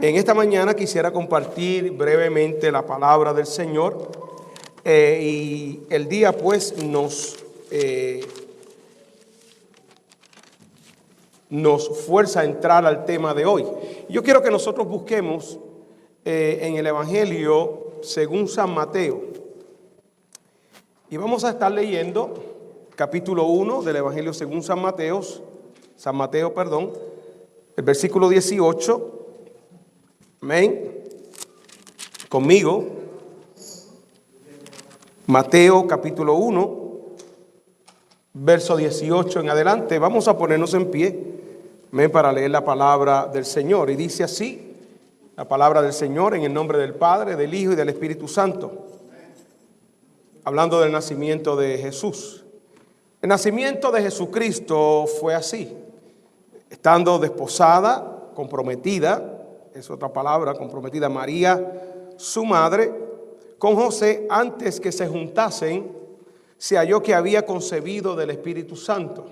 En esta mañana quisiera compartir brevemente la palabra del Señor y el día pues nos fuerza a entrar al tema de hoy. Yo quiero que nosotros busquemos en el Evangelio según San Mateo y vamos a estar leyendo capítulo 1 del Evangelio según San Mateo, el versículo 18. Amén. Conmigo. Mateo capítulo 1, verso 18 en adelante. Vamos a ponernos en pie, amén, para leer la palabra del Señor. Y dice así la palabra del Señor en el nombre del Padre, del Hijo y del Espíritu Santo. Hablando del nacimiento de Jesús. El nacimiento de Jesucristo fue así. Estando desposada, comprometida, es otra palabra, comprometida, María, su madre, con José, antes que se juntasen, se halló que había concebido del Espíritu Santo.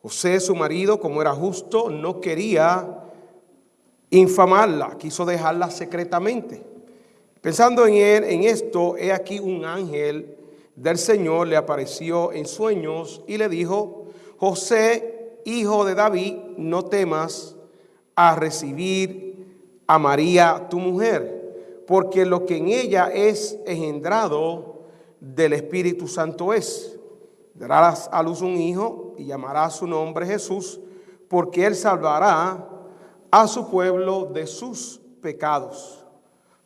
José, su marido, como era justo, no quería infamarla, quiso dejarla secretamente. Pensando en esto, he aquí un ángel del Señor le apareció en sueños y le dijo: José, hijo de David, no temas a recibir a María tu mujer, porque lo que en ella es engendrado del Espíritu Santo es. Darás a luz un hijo y llamará su nombre Jesús, porque él salvará a su pueblo de sus pecados.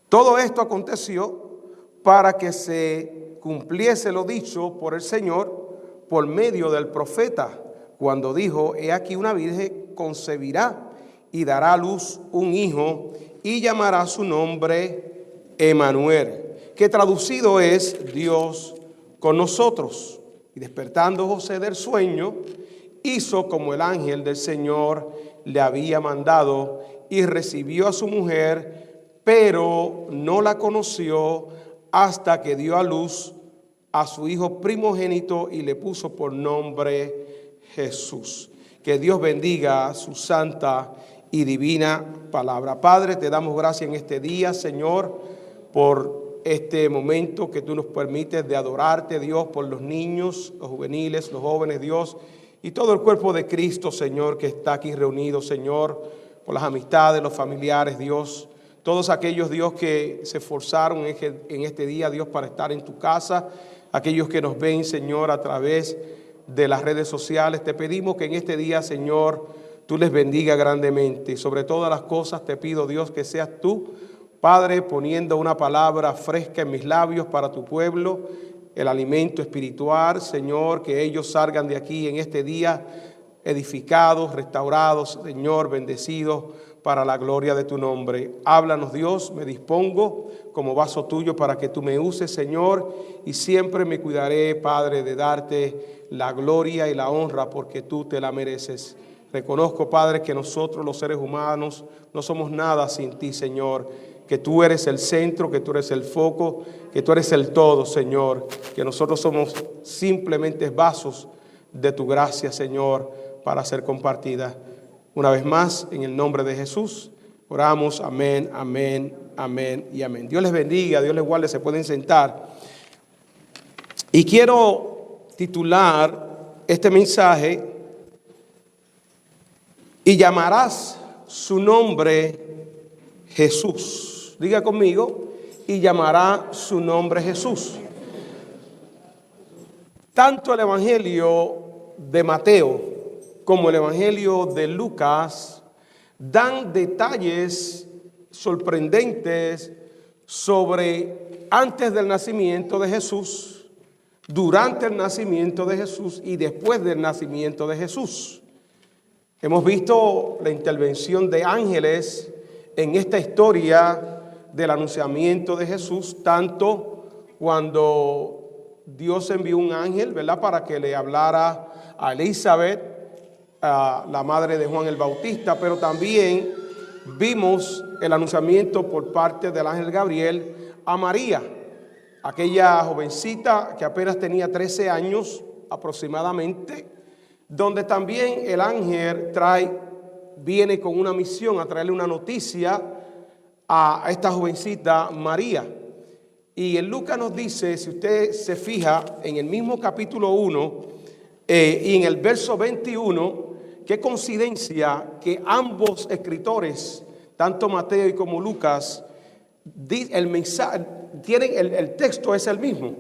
Todo esto aconteció para que se cumpliese lo dicho por el Señor por medio del profeta, cuando dijo: he aquí una virgen concebirá y dará a luz un hijo y llamará su nombre Emmanuel, que traducido es Dios con nosotros. Y despertando José del sueño, hizo como el ángel del Señor le había mandado y recibió a su mujer, pero no la conoció hasta que dio a luz a su hijo primogénito y le puso por nombre Jesús. Que Dios bendiga su santa y divina palabra. Padre, te damos gracias en este día, Señor, por este momento que tú nos permites de adorarte, Dios, por los niños, los juveniles, los jóvenes, Dios, y todo el cuerpo de Cristo, Señor, que está aquí reunido, Señor, por las amistades, los familiares, Dios, todos aquellos, Dios, que se esforzaron en este día, Dios, para estar en tu casa, aquellos que nos ven, Señor, a través de las redes sociales. Te pedimos que en este día, Señor, tú les bendiga grandemente. Y sobre todas las cosas te pido, Dios, que seas tú, Padre, poniendo una palabra fresca en mis labios para tu pueblo, el alimento espiritual, Señor, que ellos salgan de aquí en este día edificados, restaurados, Señor, bendecidos para la gloria de tu nombre. Háblanos, Dios, me dispongo como vaso tuyo para que tú me uses, Señor, y siempre me cuidaré, Padre, de darte la gloria y la honra porque tú te la mereces. Reconozco, Padre, que nosotros los seres humanos no somos nada sin ti, Señor, que tú eres el centro, que tú eres el foco, que tú eres el todo, Señor, que nosotros somos simplemente vasos de tu gracia, Señor, para ser compartida. Una vez más, en el nombre de Jesús, oramos. Amén, amén, amén y amén. Dios les bendiga, Dios les guarde, se pueden sentar. Y quiero titular este mensaje: y llamarás su nombre Jesús. Diga conmigo: y llamará su nombre Jesús. Tanto el Evangelio de Mateo como el Evangelio de Lucas dan detalles sorprendentes sobre antes del nacimiento de Jesús, durante el nacimiento de Jesús y después del nacimiento de Jesús. Hemos visto la intervención de ángeles en esta historia del anunciamiento de Jesús, tanto cuando Dios envió un ángel, ¿verdad?, para que le hablara a Elizabeth, la madre de Juan el Bautista, pero también vimos el anunciamiento por parte del ángel Gabriel a María, aquella jovencita que apenas tenía 13 años aproximadamente, donde también el ángel viene con una misión a traerle una noticia a esta jovencita María. Y en Lucas nos dice, si usted se fija en el mismo capítulo 1 y en el verso 21, qué coincidencia que ambos escritores, tanto Mateo y como Lucas, el mensaje, el texto es el mismo.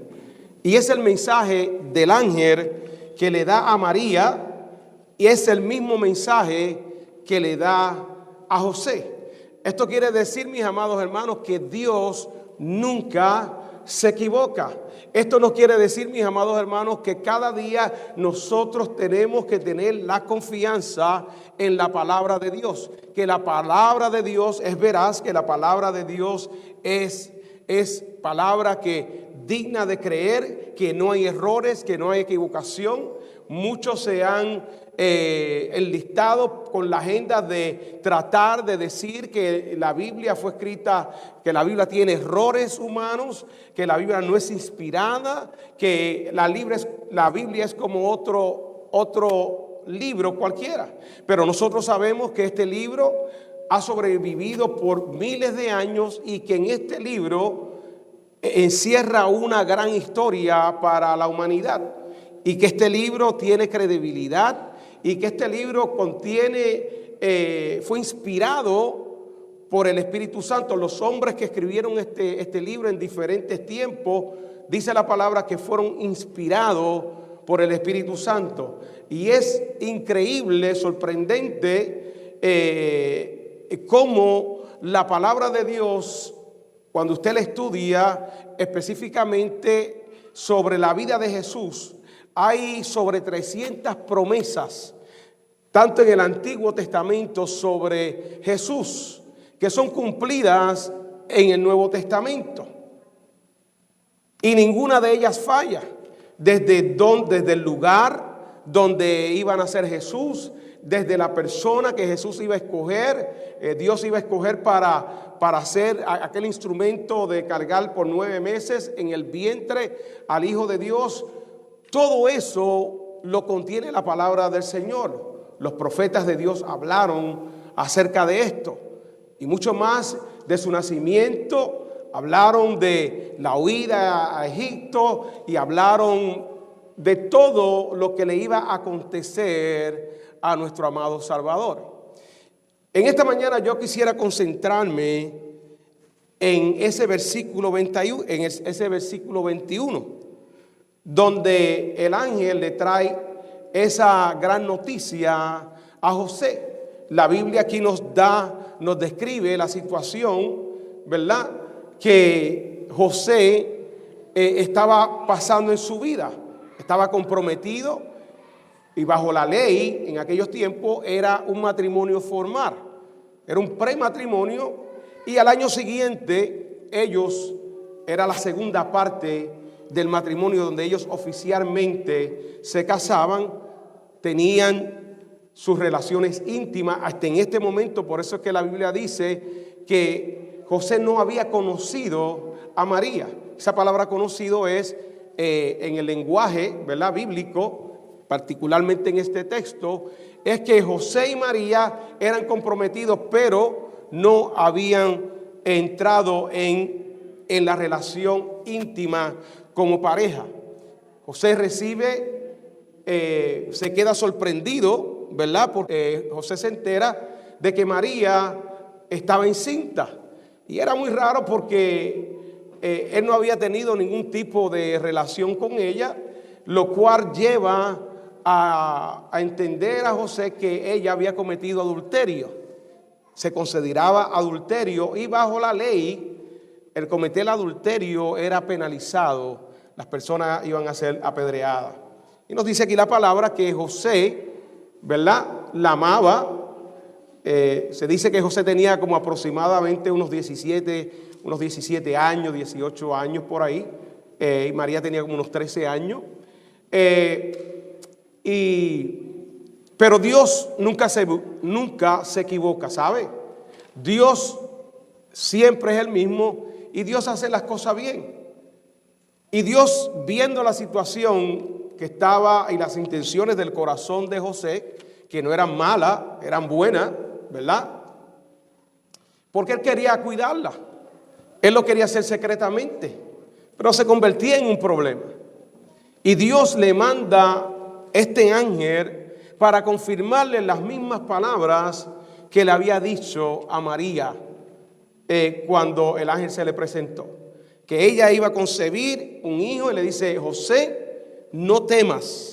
Y es el mensaje del ángel que le da a María y es el mismo mensaje que le da a José. Esto quiere decir, mis amados hermanos, que Dios nunca se equivoca. Esto no quiere decir, mis amados hermanos, que cada día nosotros tenemos que tener la confianza en la palabra de Dios, que la palabra de Dios es veraz, que la palabra de Dios es palabra que digna de creer, que no hay errores, que no hay equivocación. Muchos se han enlistado con la agenda de tratar de decir que la Biblia fue escrita, que la Biblia tiene errores humanos, que la Biblia no es inspirada, que la Biblia es como otro libro cualquiera. Pero nosotros sabemos que este libro ha sobrevivido por miles de años y que en este libro encierra una gran historia para la humanidad. Y que este libro tiene credibilidad y que este libro fue inspirado por el Espíritu Santo. Los hombres que escribieron este libro en diferentes tiempos, dice la palabra que fueron inspirados por el Espíritu Santo. Y es increíble, sorprendente, cómo la palabra de Dios, cuando usted la estudia específicamente sobre la vida de Jesús, hay sobre 300 promesas, tanto en el Antiguo Testamento sobre Jesús, que son cumplidas en el Nuevo Testamento. Y ninguna de ellas falla. Desde el lugar donde iba a nacer Jesús, desde la persona que Jesús iba a escoger, Dios iba a escoger para hacer aquel instrumento de cargar por 9 meses en el vientre al Hijo de Dios. Todo eso lo contiene la palabra del Señor. Los profetas de Dios hablaron acerca de esto y mucho más de su nacimiento. Hablaron de la huida a Egipto y hablaron de todo lo que le iba a acontecer a nuestro amado Salvador. En esta mañana yo quisiera concentrarme en ese versículo 21, donde el ángel le trae esa gran noticia a José. La Biblia aquí nos describe la situación, ¿verdad?, que José estaba pasando en su vida. Estaba comprometido y bajo la ley en aquellos tiempos era un matrimonio formal, era un prematrimonio, y al año siguiente era la segunda parte del matrimonio donde ellos oficialmente se casaban, tenían sus relaciones íntimas hasta en este momento. Por eso es que la Biblia dice que José no había conocido a María. Esa palabra conocido es en el lenguaje, ¿verdad?, bíblico, particularmente en este texto, es que José y María eran comprometidos, pero no habían entrado en la relación íntima como pareja. José se queda sorprendido, ¿verdad?, porque José se entera de que María estaba encinta. Y era muy raro porque él no había tenido ningún tipo de relación con ella, lo cual lleva a entender a José que ella había cometido adulterio. Se consideraba adulterio y bajo la ley el cometer el adulterio era penalizado. Las personas iban a ser apedreadas. Y nos dice aquí la palabra que José, ¿verdad?, la amaba. Se dice que José tenía como aproximadamente unos 17 años, 18 años por ahí. Y María tenía como unos 13 años. Pero Dios nunca se equivoca, ¿sabe? Dios siempre es el mismo y Dios hace las cosas bien. Y Dios, viendo la situación que estaba y las intenciones del corazón de José, que no eran malas, eran buenas, ¿verdad?, porque él quería cuidarla. Él lo quería hacer secretamente, pero se convertía en un problema. Y Dios le manda este ángel para confirmarle las mismas palabras que le había dicho a María cuando el ángel se le presentó. Que ella iba a concebir un hijo y le dice: José, no temas.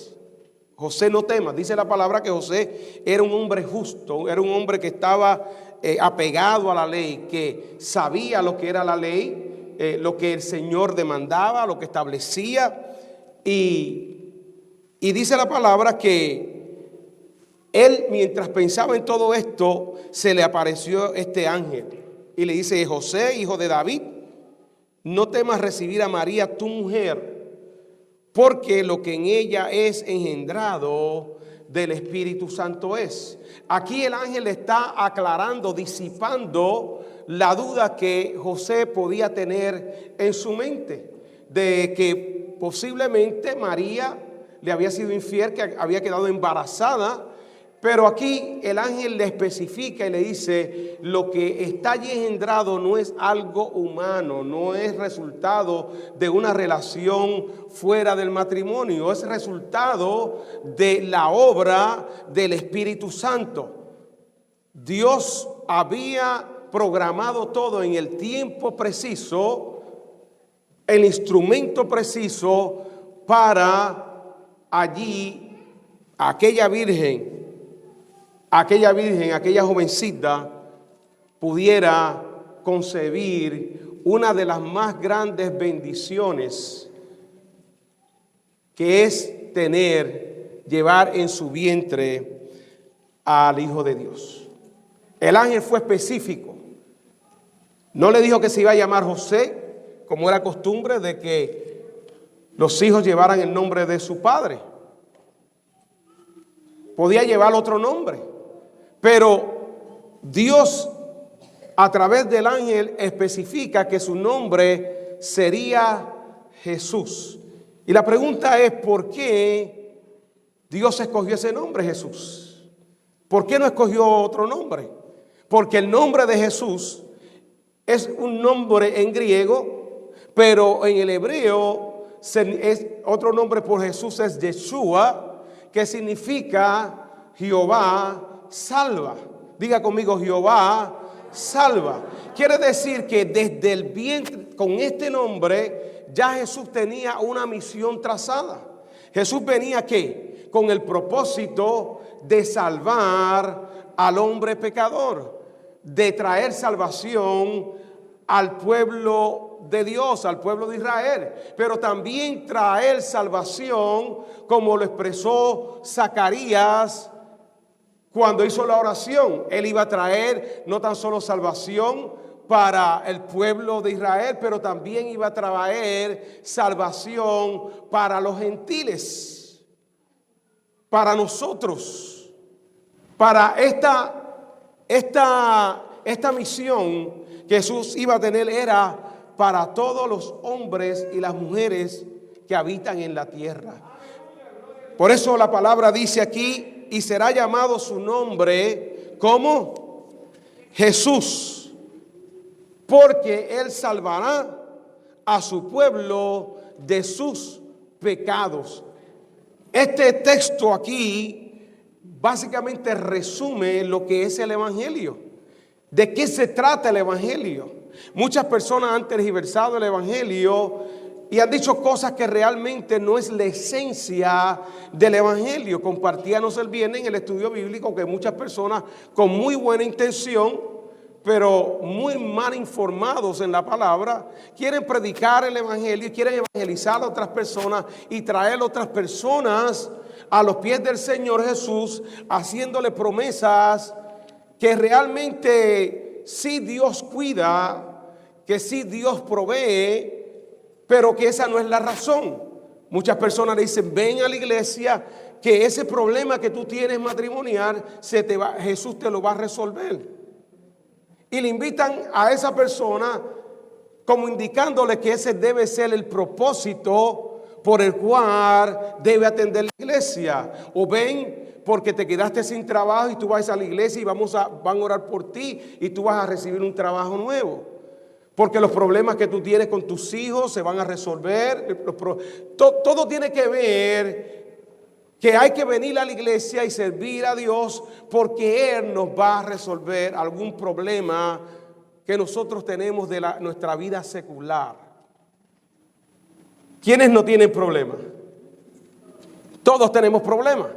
José, no temas. Dice la palabra que José era un hombre justo, era un hombre que estaba apegado a la ley, que sabía lo que era la ley, lo que el Señor demandaba, lo que establecía. Y dice la palabra que él, mientras pensaba en todo esto, se le apareció este ángel y le dice: José, hijo de David, no temas recibir a María tu mujer, porque lo que en ella es engendrado del Espíritu Santo es. Aquí el ángel está aclarando, disipando la duda que José podía tener en su mente, de que posiblemente María le había sido infiel, que había quedado embarazada. Pero aquí el ángel le especifica y le dice: lo que está allí engendrado no es algo humano, no es resultado de una relación fuera del matrimonio, es resultado de la obra del Espíritu Santo. Dios había programado todo en el tiempo preciso, el instrumento preciso para allí aquella jovencita pudiera concebir una de las más grandes bendiciones, que es llevar en su vientre al Hijo de Dios. El ángel fue específico. No le dijo que se iba a llamar José, como era costumbre de que los hijos llevaran el nombre de su padre. Podía llevar otro nombre, pero Dios, a través del ángel, especifica que su nombre sería Jesús. Y la pregunta es: ¿por qué Dios escogió ese nombre, Jesús? ¿Por qué no escogió otro nombre? Porque el nombre de Jesús es un nombre en griego, pero en el hebreo es otro nombre por Jesús, es Yeshua, que significa Jehová salva. Diga conmigo: Jehová salva. Quiere decir que desde el vientre, con este nombre, ya Jesús tenía una misión trazada. Jesús venía ¿qué? Con el propósito de salvar al hombre pecador, de traer salvación al pueblo de Dios, al pueblo de Israel, pero también traer salvación, como lo expresó Zacarías cuando hizo la oración. Él iba a traer no tan solo salvación para el pueblo de Israel, pero también iba a traer salvación para los gentiles, para nosotros. Para esta misión que Jesús iba a tener era para todos los hombres y las mujeres que habitan en la tierra. Por eso la palabra dice aquí: y será llamado su nombre como Jesús, porque él salvará a su pueblo de sus pecados. Este texto aquí básicamente resume lo que es el Evangelio. ¿De qué se trata el Evangelio? Muchas personas han tergiversado el Evangelio y han dicho cosas que realmente no es la esencia del Evangelio. Compartíamos el viernes en el estudio bíblico que muchas personas con muy buena intención, pero muy mal informados en la palabra, quieren predicar el Evangelio y quieren evangelizar a otras personas y traer a otras personas a los pies del Señor Jesús, haciéndole promesas que realmente sí Dios cuida, que sí Dios provee, pero que esa no es la razón. Muchas personas le dicen: ven a la iglesia, que ese problema que tú tienes matrimonial, Jesús te lo va a resolver. Y le invitan a esa persona como indicándole que ese debe ser el propósito por el cual debe atender la iglesia. O ven, porque te quedaste sin trabajo y tú vas a la iglesia y van a orar por ti y tú vas a recibir un trabajo nuevo. Porque los problemas que tú tienes con tus hijos se van a resolver. Todo tiene que ver que hay que venir a la iglesia y servir a Dios, porque Él nos va a resolver algún problema que nosotros tenemos de nuestra vida secular. ¿Quiénes no tienen problemas? Todos tenemos problemas.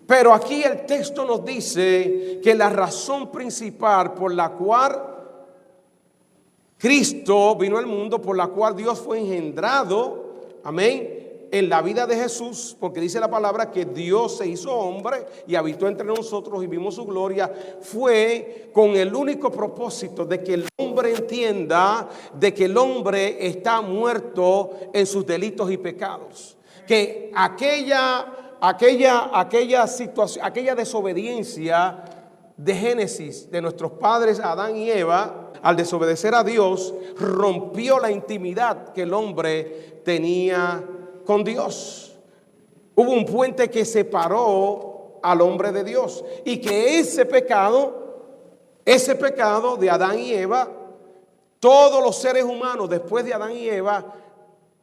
Pero aquí el texto nos dice que la razón principal por la cual Cristo vino al mundo, por la cual Dios fue engendrado, amén, en la vida de Jesús, porque dice la palabra que Dios se hizo hombre y habitó entre nosotros y vimos su gloria, fue con el único propósito de que el hombre entienda de que el hombre está muerto en sus delitos y pecados. Que aquella situación, aquella desobediencia de Génesis de nuestros padres Adán y Eva, al desobedecer a Dios, rompió la intimidad que el hombre tenía con Dios. Hubo un puente que separó al hombre de Dios, y que ese pecado de Adán y Eva, todos los seres humanos después de Adán y Eva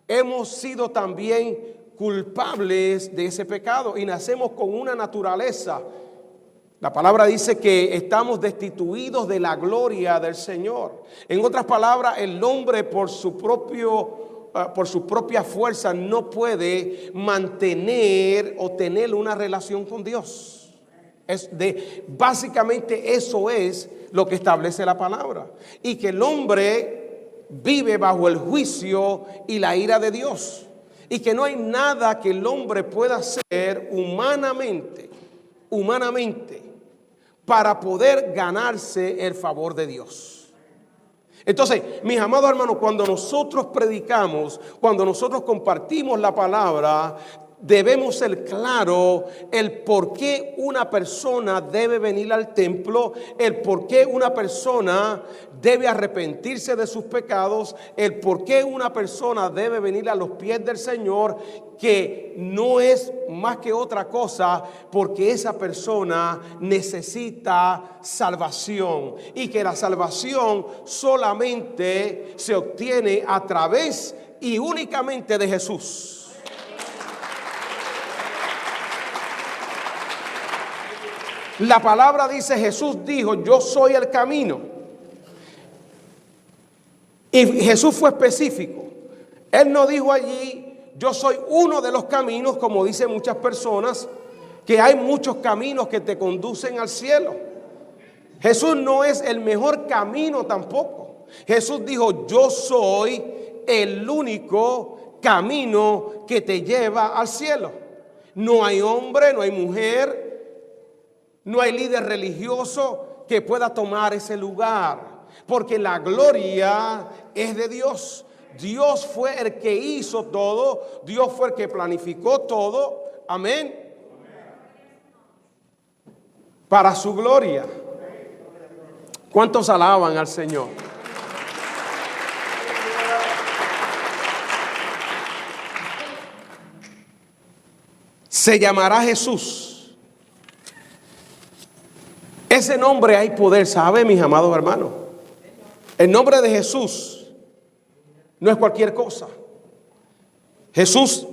hemos sido también culpables de ese pecado y nacemos con una naturaleza. La palabra dice que estamos destituidos de la gloria del Señor. En otras palabras, el hombre por su propia fuerza no puede mantener o tener una relación con Dios. Básicamente eso es lo que establece la palabra. Y que el hombre vive bajo el juicio y la ira de Dios. Y que no hay nada que el hombre pueda hacer humanamente, para poder ganarse el favor de Dios. Entonces, mis amados hermanos, cuando nosotros predicamos, cuando nosotros compartimos la palabra, debemos ser claros el por qué una persona debe venir al templo, el por qué una persona debe arrepentirse de sus pecados, el por qué una persona debe venir a los pies del Señor, que no es más que otra cosa porque esa persona necesita salvación, y que la salvación solamente se obtiene a través y únicamente de Jesús. La palabra dice, Jesús dijo, yo soy el camino. Y Jesús fue específico. Él no dijo allí, yo soy uno de los caminos, como dicen muchas personas, que hay muchos caminos que te conducen al cielo. Jesús no es el mejor camino tampoco. Jesús dijo, yo soy el único camino que te lleva al cielo. No hay hombre, no hay mujer, no hay líder religioso que pueda tomar ese lugar, porque la gloria es de Dios. Dios fue el que hizo todo, Dios fue el que planificó todo, amén, para su gloria. ¿Cuántos alaban al Señor? Se llamará Jesús. Ese nombre hay poder, ¿sabe, mis amados hermanos? El nombre de Jesús no es cualquier cosa. Jesús,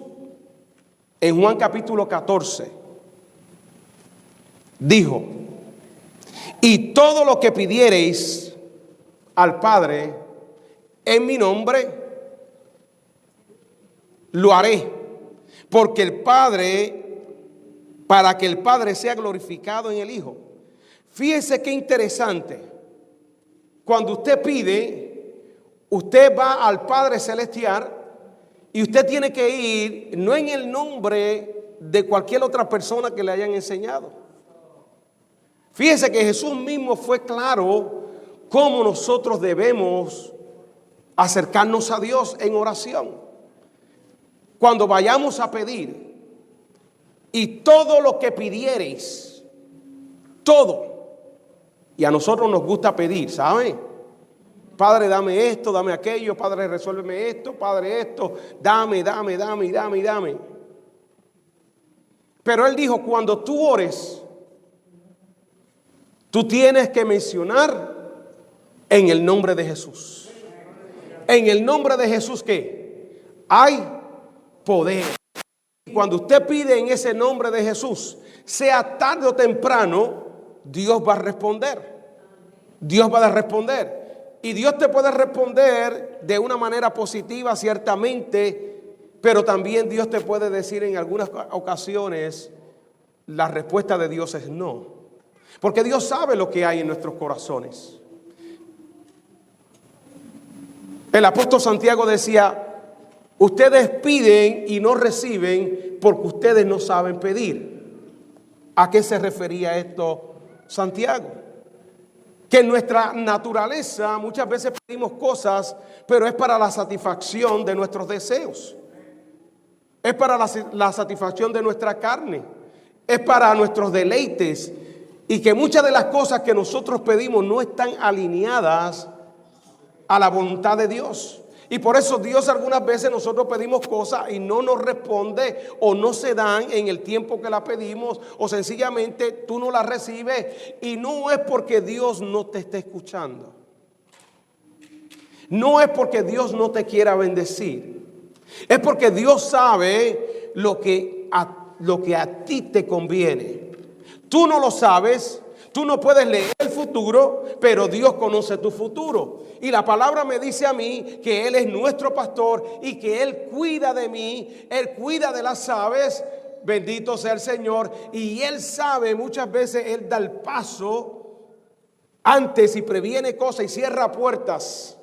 en Juan capítulo 14, dijo, y todo lo que pidiereis al Padre en mi nombre, lo haré, porque el Padre, para que el Padre sea glorificado en el Hijo. Fíjese qué interesante. Cuando usted pide, usted va al Padre Celestial y usted tiene que ir no en el nombre de cualquier otra persona que le hayan enseñado. Fíjese que Jesús mismo fue claro cómo nosotros debemos acercarnos a Dios en oración. Cuando vayamos a pedir, y todo lo que pidiereis, todo. Y a nosotros nos gusta pedir, ¿saben? Padre, dame esto, dame aquello. Padre, resuélveme esto. Padre, esto. Dame. Pero él dijo, cuando tú ores, tú tienes que mencionar en el nombre de Jesús. En el nombre de Jesús, ¿qué? Hay poder. Cuando usted pide en ese nombre de Jesús, sea tarde o temprano, Dios va a responder. Dios va a responder. Y Dios te puede responder de una manera positiva, ciertamente, pero también Dios te puede decir en algunas ocasiones, la respuesta de Dios es no. Porque Dios sabe lo que hay en nuestros corazones. El apóstol Santiago decía, ustedes piden y no reciben porque ustedes no saben pedir. ¿A qué se refería esto Santiago? Que en nuestra naturaleza muchas veces pedimos cosas, pero es para la satisfacción de nuestros deseos. Es para la satisfacción de nuestra carne. Es para nuestros deleites. Y que muchas de las cosas que nosotros pedimos no están alineadas a la voluntad de Dios. Y por eso Dios algunas veces nosotros pedimos cosas y no nos responde o no se dan en el tiempo que la pedimos o sencillamente tú no la recibes y no es porque Dios no te esté escuchando. No es porque Dios no te quiera bendecir. Es porque Dios sabe lo que a ti te conviene. Tú no lo sabes. Tú no puedes leer el futuro, pero Dios conoce tu futuro. Y la palabra me dice a mí que Él es nuestro pastor y que Él cuida de mí, Él cuida de las aves. Bendito sea el Señor. Y Él sabe, muchas veces Él da el paso antes y previene cosas y cierra puertas,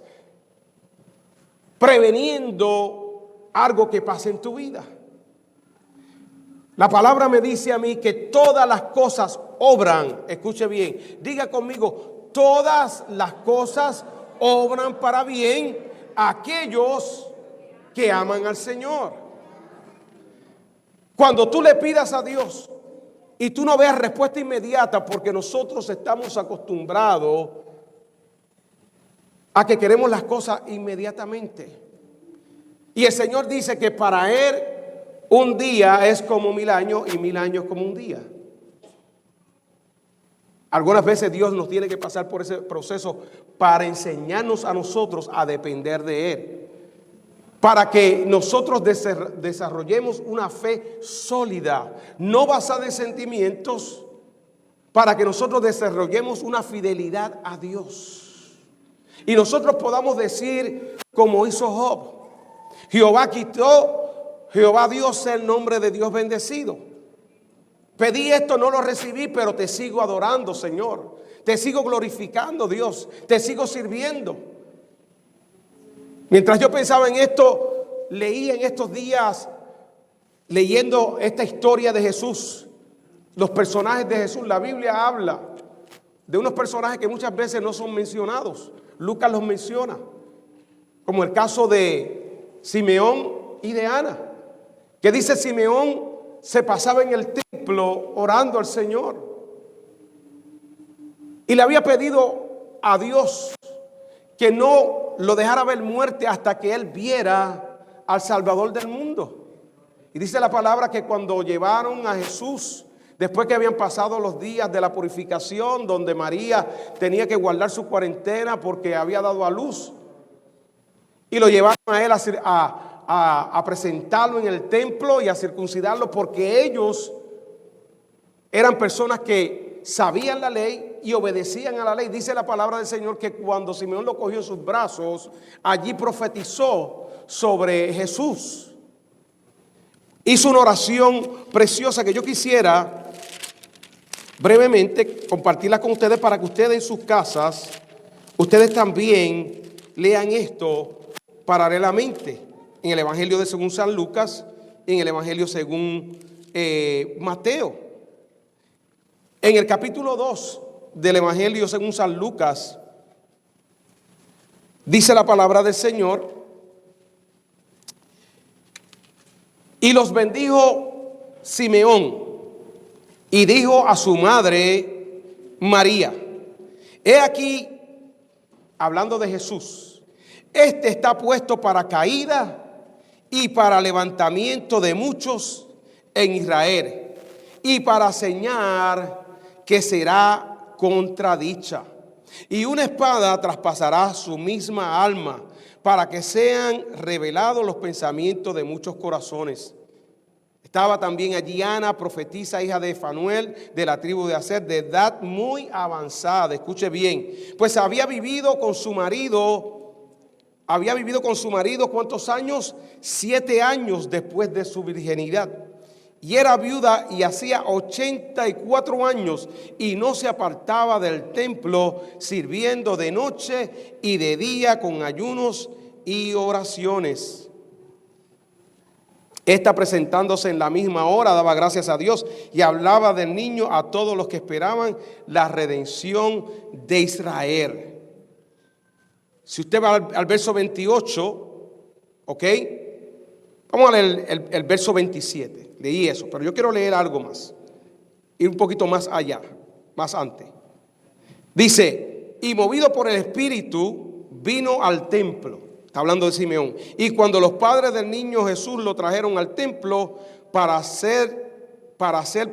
preveniendo algo que pase en tu vida. La palabra me dice a mí que todas las cosas obran, escuche bien, diga conmigo, todas las cosas obran para bien a aquellos que aman al Señor. Cuando tú le pidas a Dios y tú no veas respuesta inmediata, porque nosotros estamos acostumbrados a que queremos las cosas inmediatamente. Y el Señor dice que para Él un día es como 1000 años y 1000 años como un día. Algunas veces Dios nos tiene que pasar por ese proceso para enseñarnos a nosotros a depender de Él. Para que nosotros desarrollemos una fe sólida, no basada en sentimientos, para que nosotros desarrollemos una fidelidad a Dios. Y nosotros podamos decir como hizo Job, Jehová quitó, Jehová dio sea el nombre de Dios bendecido. Pedí esto, no lo recibí, pero te sigo adorando, Señor. Te sigo glorificando, Dios. Te sigo sirviendo. Mientras yo pensaba en esto, leí en estos días, leyendo esta historia de Jesús, los personajes de Jesús. La Biblia habla de unos personajes que muchas veces no son mencionados. Lucas los menciona, como el caso de Simeón y de Ana, que dice Simeón se pasaba en el templo orando al Señor y le había pedido a Dios que no lo dejara ver muerte hasta que él viera al Salvador del mundo. Y dice la palabra que cuando llevaron a Jesús, después que habían pasado los días de la purificación, donde María tenía que guardar su cuarentena porque había dado a luz, y lo llevaron a él a presentarlo en el templo y a circuncidarlo, porque ellos eran personas que sabían la ley y obedecían a la ley. Dice la palabra del Señor que cuando Simeón lo cogió en sus brazos, allí profetizó sobre Jesús. Hizo una oración preciosa que yo quisiera brevemente compartirla con ustedes para que ustedes en sus casas, ustedes también lean esto paralelamente. En el Evangelio de según San Lucas, en el Evangelio según Mateo. En el capítulo 2 del Evangelio según San Lucas, dice la palabra del Señor: y los bendijo Simeón, y dijo a su madre María: he aquí, hablando de Jesús, este está puesto para caída y para levantamiento de muchos en Israel, y para señal que será contradicha. Y una espada traspasará su misma alma, para que sean revelados los pensamientos de muchos corazones. Estaba también allí Ana, profetisa, hija de Fanuel, de la tribu de Aser, de edad muy avanzada. Escuche bien, pues había vivido con su marido, ¿cuántos años? 7 años después de su virginidad. Y era viuda y hacía 84 años y no se apartaba del templo, sirviendo de noche y de día con ayunos y oraciones. Esta, presentándose en la misma hora, daba gracias a Dios y hablaba del niño a todos los que esperaban la redención de Israel. Si usted va al verso 28, ¿ok? Vamos a leer el verso 27. Leí eso, pero yo quiero leer algo más. Ir un poquito más allá, más antes. Dice, y movido por el Espíritu, vino al templo. Está hablando de Simeón. Y cuando los padres del niño Jesús lo trajeron al templo para hacer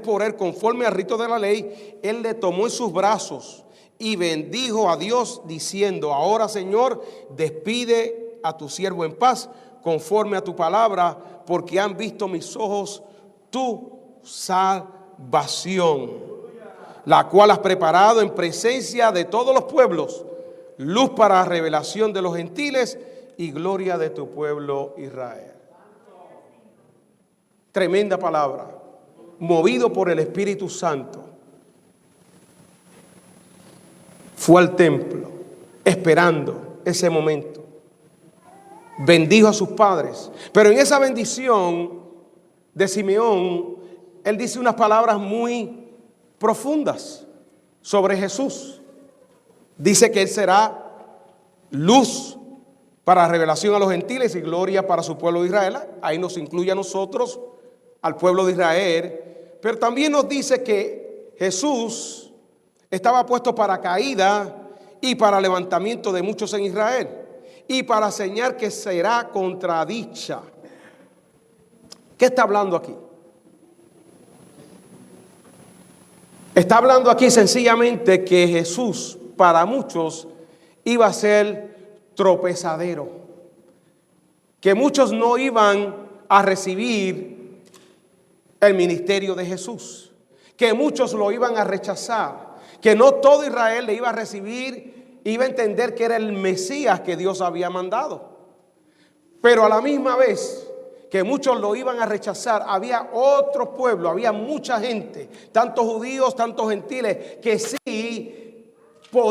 por él conforme al rito de la ley, él le tomó en sus brazos y bendijo a Dios diciendo, ahora, Señor, despide a tu siervo en paz, conforme a tu palabra, porque han visto mis ojos tu salvación, la cual has preparado en presencia de todos los pueblos, luz para revelación de los gentiles y gloria de tu pueblo Israel. Tremenda palabra. Movido por el Espíritu Santo, fue al templo esperando ese momento. Bendijo a sus padres. Pero en esa bendición de Simeón, él dice unas palabras muy profundas sobre Jesús. Dice que él será luz para revelación a los gentiles y gloria para su pueblo de Israel. Ahí nos incluye a nosotros, al pueblo de Israel. Pero también nos dice que Jesús estaba puesto para caída y para levantamiento de muchos en Israel, y para señal que será contradicha. ¿Qué está hablando aquí? Está hablando aquí sencillamente que Jesús para muchos iba a ser tropezadero, que muchos no iban a recibir el ministerio de Jesús, que muchos lo iban a rechazar, que no todo Israel le iba a recibir, iba a entender que era el Mesías que Dios había mandado. Pero a la misma vez que muchos lo iban a rechazar, había otro pueblo, había mucha gente, tanto judíos, tanto gentiles, que sí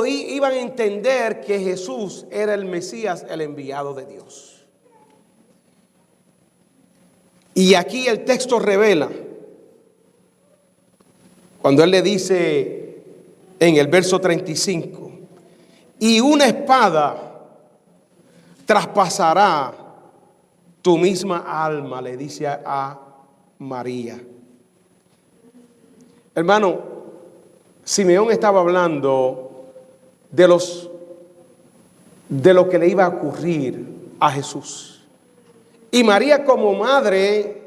iban a entender que Jesús era el Mesías, el enviado de Dios. Y aquí el texto revela, cuando él le dice en el verso 35, y una espada traspasará tu misma alma, le dice a María. Hermano, Simeón estaba hablando de lo que le iba a ocurrir a Jesús. Y María, como madre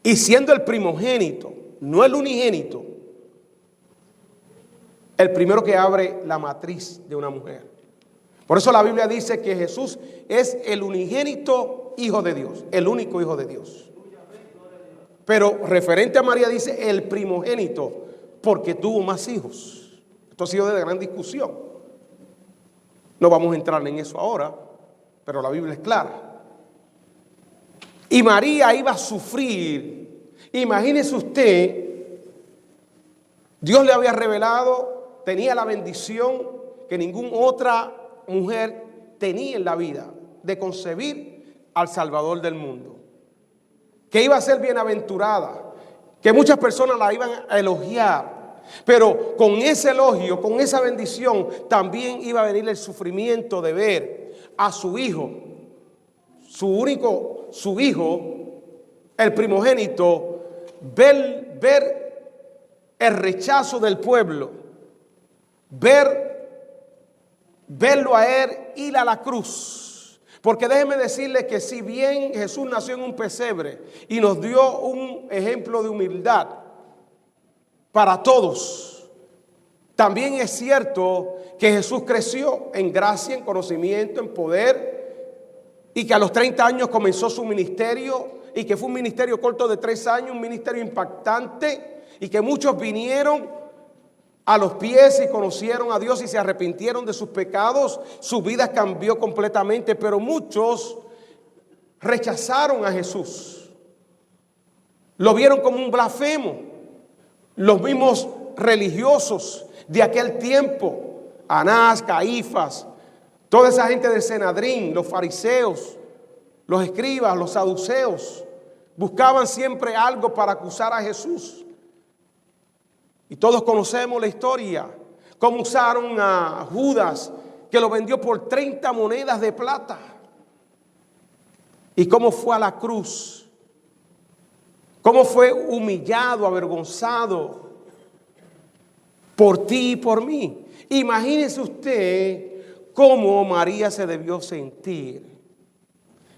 y siendo el primogénito, no el unigénito, el primero que abre la matriz de una mujer. Por eso la Biblia dice que Jesús es el unigénito Hijo de Dios, el único Hijo de Dios. Pero referente a María dice el primogénito, porque tuvo más hijos. Esto ha sido de gran discusión. No vamos a entrar en eso ahora, pero la Biblia es clara. Y María iba a sufrir. Imagínese usted, Dios le había revelado, tenía la bendición que ninguna otra mujer tenía en la vida, de concebir al Salvador del mundo, que iba a ser bienaventurada, que muchas personas la iban a elogiar. Pero con ese elogio, con esa bendición, también iba a venir el sufrimiento de ver a su hijo, su hijo, el primogénito, ver el rechazo del pueblo, ver verlo a él ir a la cruz. Porque déjeme decirle que si bien Jesús nació en un pesebre y nos dio un ejemplo de humildad para todos, también es cierto que Jesús creció en gracia, en conocimiento, en poder, y que a los 30 años comenzó su ministerio, y que fue un ministerio corto de 3 años, un ministerio impactante, y que muchos vinieron a los pies y conocieron a Dios y se arrepintieron de sus pecados. Su vida cambió completamente, pero muchos rechazaron a Jesús. Lo vieron como un blasfemo. Los mismos religiosos de aquel tiempo, Anás, Caifás, toda esa gente del Sanedrín, los fariseos, los escribas, los saduceos, buscaban siempre algo para acusar a Jesús. Y todos conocemos la historia, cómo usaron a Judas, que lo vendió por 30 monedas de plata, y cómo fue a la cruz, cómo fue humillado, avergonzado por ti y por mí. Imagínese usted cómo María se debió sentir.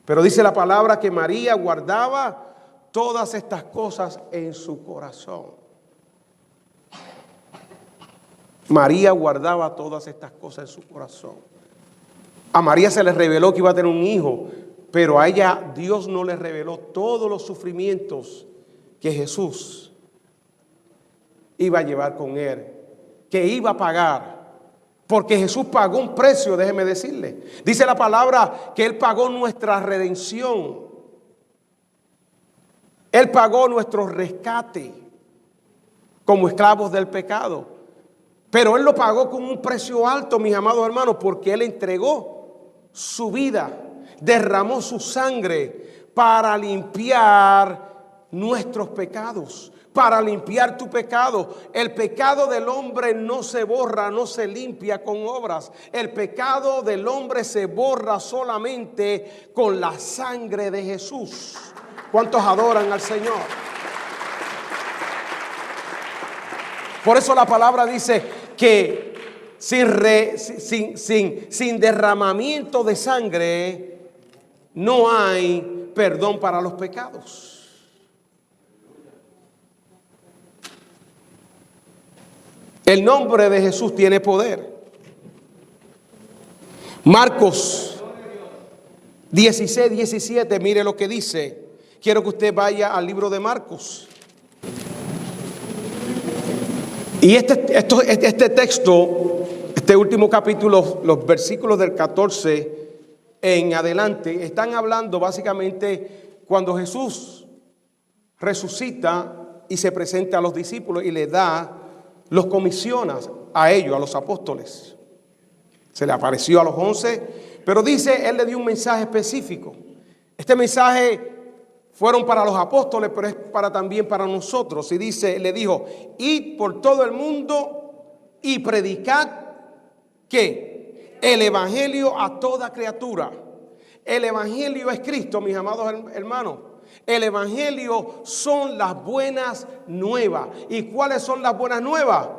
Pero dice la palabra que María guardaba todas estas cosas en su corazón. María guardaba todas estas cosas en su corazón. A María se le reveló que iba a tener un hijo, pero a ella Dios no le reveló todos los sufrimientos que Jesús iba a llevar con él, que iba a pagar. Porque Jesús pagó un precio, déjeme decirle. Dice la palabra que Él pagó nuestra redención. Él pagó nuestro rescate como esclavos del pecado. Pero Él lo pagó con un precio alto, mis amados hermanos, porque Él entregó su vida, derramó su sangre para limpiar nuestros pecados, para limpiar tu pecado. El pecado del hombre no se borra, no se limpia con obras. El pecado del hombre se borra solamente con la sangre de Jesús. ¿Cuántos adoran al Señor? Por eso la palabra dice que sin derramamiento de sangre no hay perdón para los pecados. El nombre de Jesús tiene poder. Marcos 16:17, mire lo que dice. Quiero que usted vaya al libro de Marcos. Y este texto, este último capítulo, los versículos del 14 en adelante, están hablando básicamente cuando Jesús resucita y se presenta a los discípulos y los comisiona a ellos, a los apóstoles. Se le apareció a los 11, pero dice, Él le dio un mensaje específico. Este mensaje fueron para los apóstoles, pero es también para nosotros. Y dice, le dijo, id por todo el mundo y predicad, ¿qué? El evangelio a toda criatura. El evangelio es Cristo, mis amados hermanos. El evangelio son las buenas nuevas. ¿Y cuáles son las buenas nuevas?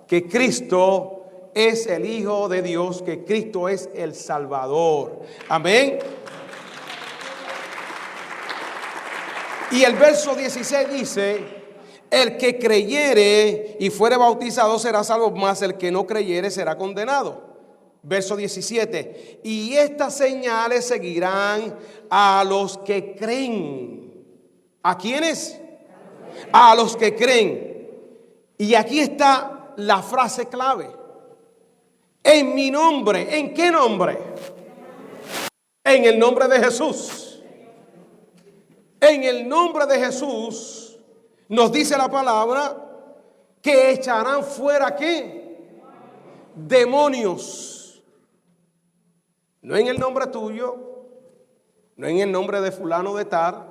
Que Cristo es el Hijo de Dios, que Cristo es el Salvador. Amén. Y el verso 16 dice, el que creyere y fuere bautizado será salvo, mas el que no creyere será condenado. Verso 17, y estas señales seguirán a los que creen. ¿A quiénes? A los que creen. Y aquí está la frase clave. En mi nombre. ¿En qué nombre? En el nombre de Jesús. En el nombre de Jesús nos dice la palabra que echarán fuera ¿qué? Demonios. No en el nombre tuyo, no en el nombre de fulano de tal,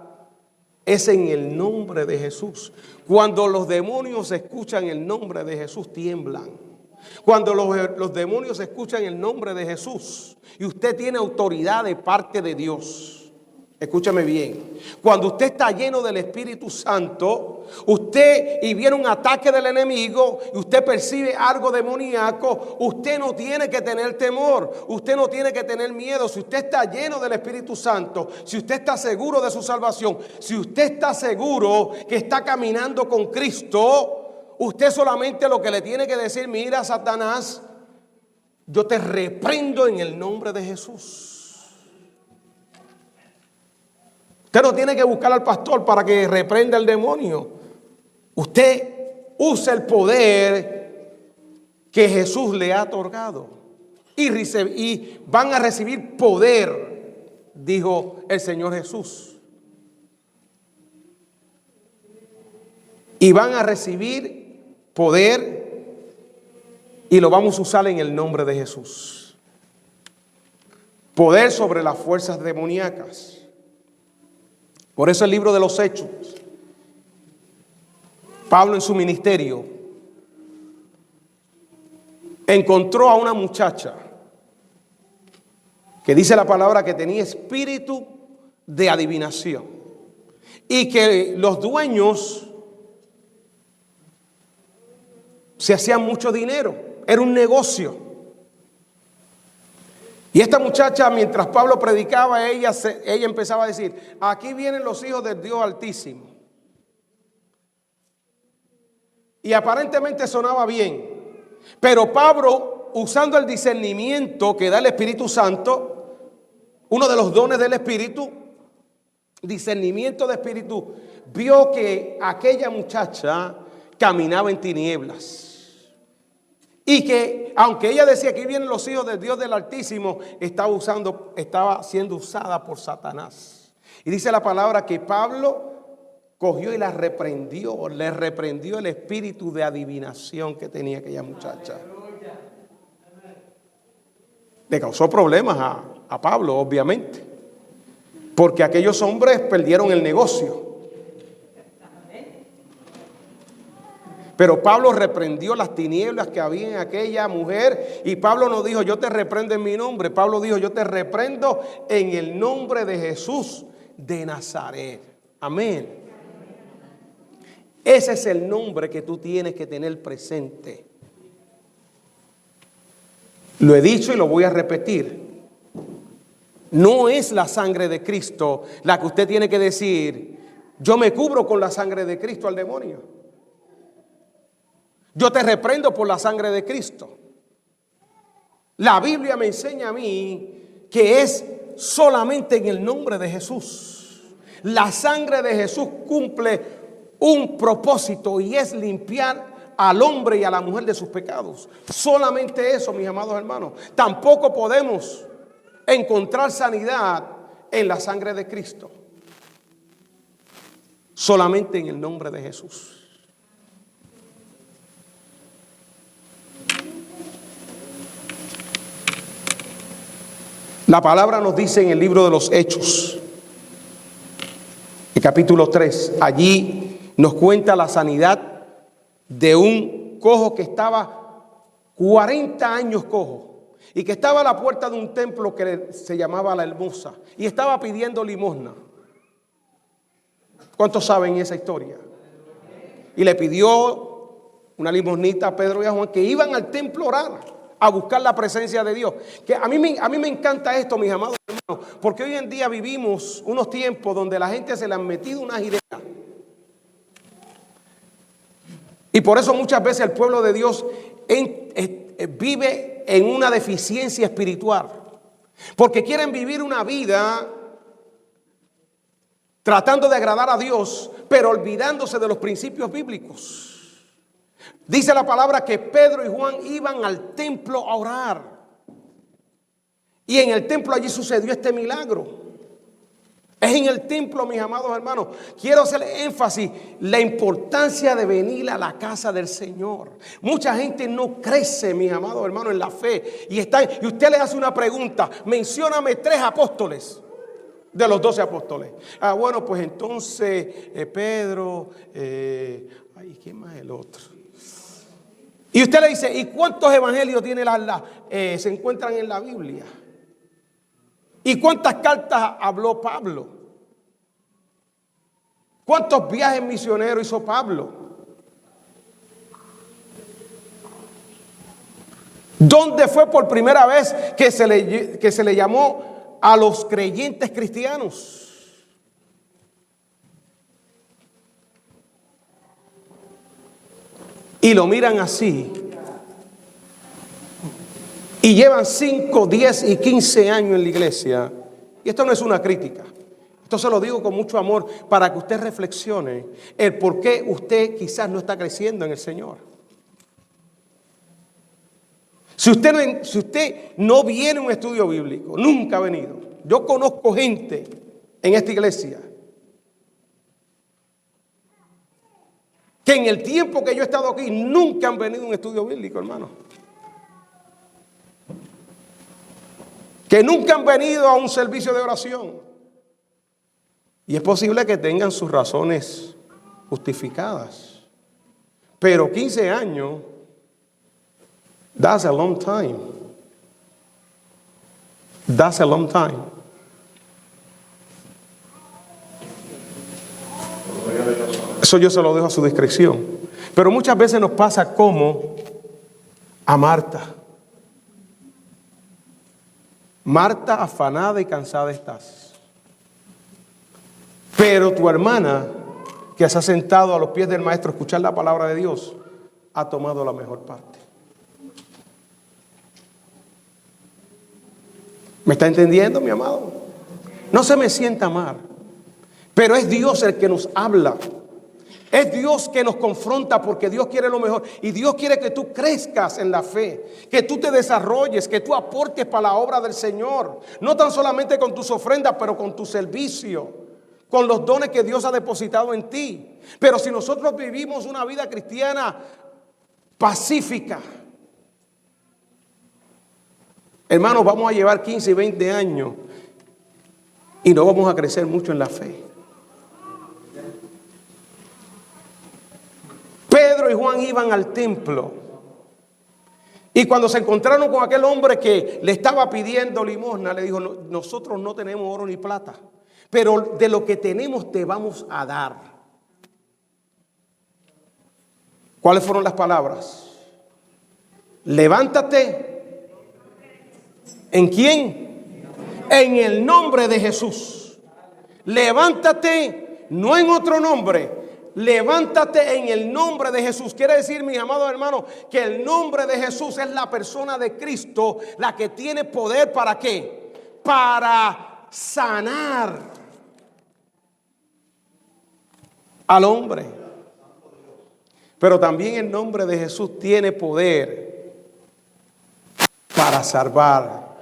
es en el nombre de Jesús. Cuando los demonios escuchan el nombre de Jesús, tiemblan. Cuando los demonios escuchan el nombre de Jesús y usted tiene autoridad de parte de Dios, Escúchame bien. Cuando usted está lleno del Espíritu Santo, usted y viene un ataque del enemigo y usted percibe algo demoníaco, usted no tiene que tener temor, usted no tiene que tener miedo. Si usted está lleno del Espíritu Santo, si usted está seguro de su salvación, si usted está seguro que está caminando con Cristo, usted solamente lo que le tiene que decir: mira, Satanás, yo te reprendo en el nombre de Jesús. Usted no tiene que buscar al pastor para que reprenda el demonio. Usted usa el poder que Jesús le ha otorgado. Y van a recibir poder, dijo el Señor Jesús. Y van a recibir poder y lo vamos a usar en el nombre de Jesús. Poder sobre las fuerzas demoníacas. Por eso el libro de los Hechos, Pablo en su ministerio encontró a una muchacha que dice la palabra que tenía espíritu de adivinación y que los dueños se hacían mucho dinero, era un negocio. Y esta muchacha, mientras Pablo predicaba, ella empezaba a decir: aquí vienen los hijos del Dios Altísimo. Y aparentemente sonaba bien. Pero Pablo, usando el discernimiento que da el Espíritu Santo, uno de los dones del Espíritu, discernimiento de Espíritu, vio que aquella muchacha caminaba en tinieblas. Y que aunque ella decía que aquí vienen los hijos del Dios del Altísimo, estaba siendo usada por Satanás. Y dice la palabra que Pablo cogió y le reprendió el espíritu de adivinación que tenía aquella muchacha. Le causó problemas a Pablo, obviamente, porque aquellos hombres perdieron el negocio. Pero Pablo reprendió las tinieblas que había en aquella mujer. Y Pablo no dijo: yo te reprendo en mi nombre. Pablo dijo: yo te reprendo en el nombre de Jesús de Nazaret. Amén. Ese es el nombre que tú tienes que tener presente. Lo he dicho y lo voy a repetir. No es la sangre de Cristo la que usted tiene que decir: yo me cubro con la sangre de Cristo al demonio. Yo te reprendo por la sangre de Cristo. La Biblia me enseña a mí que es solamente en el nombre de Jesús. La sangre de Jesús cumple un propósito y es limpiar al hombre y a la mujer de sus pecados. Solamente eso, mis amados hermanos. Tampoco podemos encontrar sanidad en la sangre de Cristo. Solamente en el nombre de Jesús. La palabra nos dice en el libro de los Hechos, el capítulo 3, allí nos cuenta la sanidad de un cojo que estaba 40 años cojo y que estaba a la puerta de un templo que se llamaba La Hermosa y estaba pidiendo limosna. ¿Cuántos saben esa historia? Y le pidió una limosnita a Pedro y a Juan, que iban al templo a orar, a buscar la presencia de Dios. Que a mí me encanta esto, mis amados hermanos, porque hoy en día vivimos unos tiempos donde la gente se le han metido unas ideas. Y por eso muchas veces el pueblo de Dios vive en una deficiencia espiritual. Porque quieren vivir una vida tratando de agradar a Dios, pero olvidándose de los principios bíblicos. Dice la palabra que Pedro y Juan iban al templo a orar. Y en el templo allí sucedió este milagro. Es en el templo, mis amados hermanos. Quiero hacer énfasis la importancia de venir a la casa del Señor. Mucha gente no crece, mis amados hermanos, en la fe. Y usted le hace una pregunta: mencióname 3 apóstoles de los 12 apóstoles. Bueno, pues entonces Pedro, ¿quién más el otro? Y usted le dice: ¿y cuántos evangelios tiene se encuentran en la Biblia? ¿Y cuántas cartas habló Pablo? ¿Cuántos viajes misioneros hizo Pablo? ¿Dónde fue por primera vez que se le llamó a los creyentes cristianos? Y lo miran así. Y llevan 5, 10 y 15 años en la iglesia. Y esto no es una crítica. Esto se lo digo con mucho amor para que usted reflexione el por qué usted quizás no está creciendo en el Señor. Si usted no viene a un estudio bíblico, nunca ha venido. Yo conozco gente en esta iglesia que en el tiempo que yo he estado aquí nunca han venido a un estudio bíblico, hermano. Que nunca han venido a un servicio de oración. Y es posible que tengan sus razones justificadas. Pero 15 años, that's a long time. That's a long time. Eso yo se lo dejo a su discreción. Pero muchas veces nos pasa como a Marta. Marta, afanada y cansada estás. Pero tu hermana, que se ha sentado a los pies del maestro a escuchar la palabra de Dios, ha tomado la mejor parte. ¿Me está entendiendo, mi amado? No se me sienta mal, pero es Dios el que nos habla. Es Dios que nos confronta porque Dios quiere lo mejor. Y Dios quiere que tú crezcas en la fe, que tú te desarrolles, que tú aportes para la obra del Señor. No tan solamente con tus ofrendas, pero con tu servicio, con los dones que Dios ha depositado en ti. Pero si nosotros vivimos una vida cristiana pacífica, hermanos, vamos a llevar 15 y 20 años y no vamos a crecer mucho en la fe. Pedro y Juan iban al templo y cuando se encontraron con aquel hombre que le estaba pidiendo limosna, le dijo: nosotros no tenemos oro ni plata, pero de lo que tenemos te vamos a dar. ¿Cuáles fueron las palabras? Levántate. ¿En quién? En el nombre de Jesús. Levántate, no en otro nombre. Levántate en el nombre de Jesús. Quiere decir, mis amados hermanos, que el nombre de Jesús es la persona de Cristo, la que tiene poder ¿para qué? Para sanar al hombre. Pero también el nombre de Jesús tiene poder para salvar,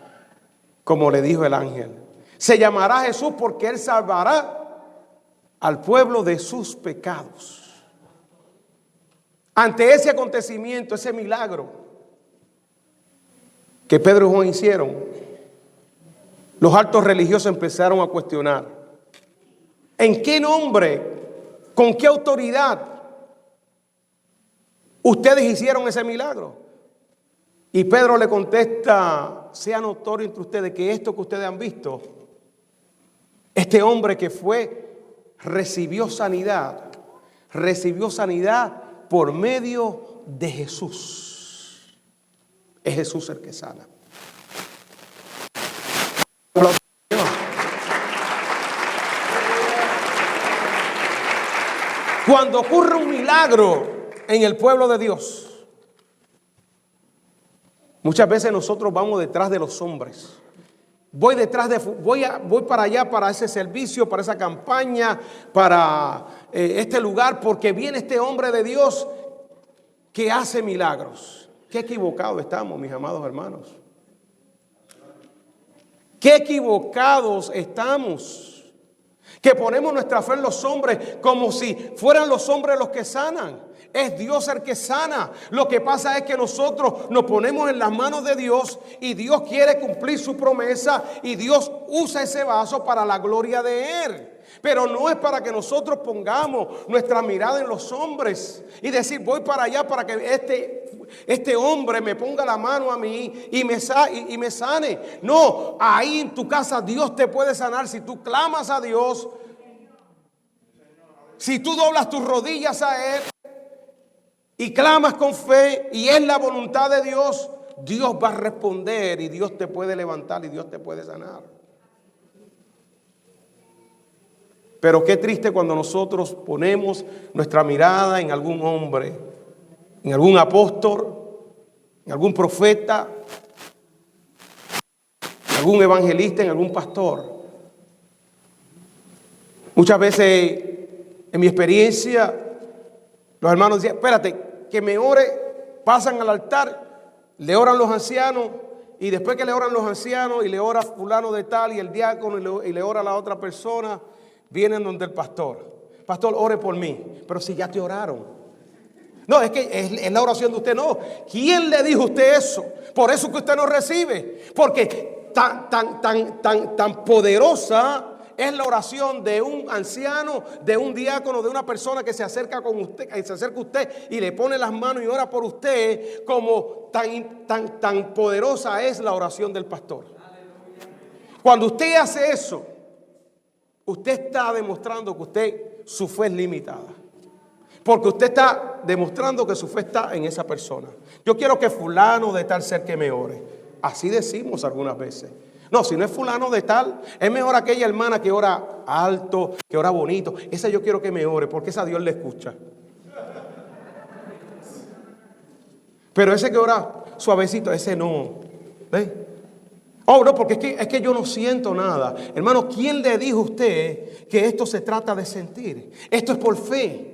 como le dijo el ángel. Se llamará Jesús porque Él salvará al pueblo de sus pecados. Ante ese acontecimiento, ese milagro que Pedro y Juan hicieron, los altos religiosos empezaron a cuestionar: ¿en qué nombre, con qué autoridad ustedes hicieron ese milagro? Y Pedro le contesta: sea notorio entre ustedes que esto que ustedes han visto, este hombre que recibió sanidad por medio de Jesús. Es Jesús el que sana. Cuando ocurre un milagro en el pueblo de Dios, muchas veces nosotros vamos detrás de los hombres. Voy para allá, para ese servicio, para esa campaña, para este lugar, porque viene este hombre de Dios que hace milagros. Qué equivocados estamos, mis amados hermanos. Qué equivocados estamos. Que ponemos nuestra fe en los hombres como si fueran los hombres los que sanan. Es Dios el que sana. Lo que pasa es que nosotros nos ponemos en las manos de Dios y Dios quiere cumplir su promesa y Dios usa ese vaso para la gloria de Él. Pero no es para que nosotros pongamos nuestra mirada en los hombres y decir: voy para allá para que este hombre me ponga la mano a mí y me sane. No, ahí en tu casa Dios te puede sanar si tú clamas a Dios. Si tú doblas tus rodillas a Él y clamas con fe y es la voluntad de Dios, Dios va a responder y Dios te puede levantar y Dios te puede sanar. Pero qué triste cuando nosotros ponemos nuestra mirada en algún hombre, en algún apóstol, en algún profeta, en algún evangelista, en algún pastor. Muchas veces, en mi experiencia, los hermanos decían, espérate, que me ore, pasan al altar, le oran los ancianos, y después que le oran los ancianos, y le ora fulano de tal, y el diácono, y le ora a la otra persona, vienen donde el pastor. Pastor, ore por mí. Pero si ya te oraron. No, es que es la oración de usted. No. ¿Quién le dijo a usted eso? Por eso que usted no recibe. Porque tan poderosa es la oración de un anciano, de un diácono, de una persona que se acerca con usted, que se acerca a usted y le pone las manos y ora por usted, como tan poderosa es la oración del pastor. Cuando usted hace eso, usted está demostrando que su fe es limitada. Porque usted está demostrando que su fe está en esa persona. Yo quiero que fulano de tal ser que me ore. Así decimos algunas veces. No, si no es fulano de tal, es mejor aquella hermana que ora alto, que ora bonito. Esa yo quiero que me ore, porque esa Dios le escucha. Pero ese que ora suavecito, ese no. ¿Ves? Oh, no, porque es que yo no siento nada. Hermano, ¿quién le dijo a usted que esto se trata de sentir? Esto es por fe.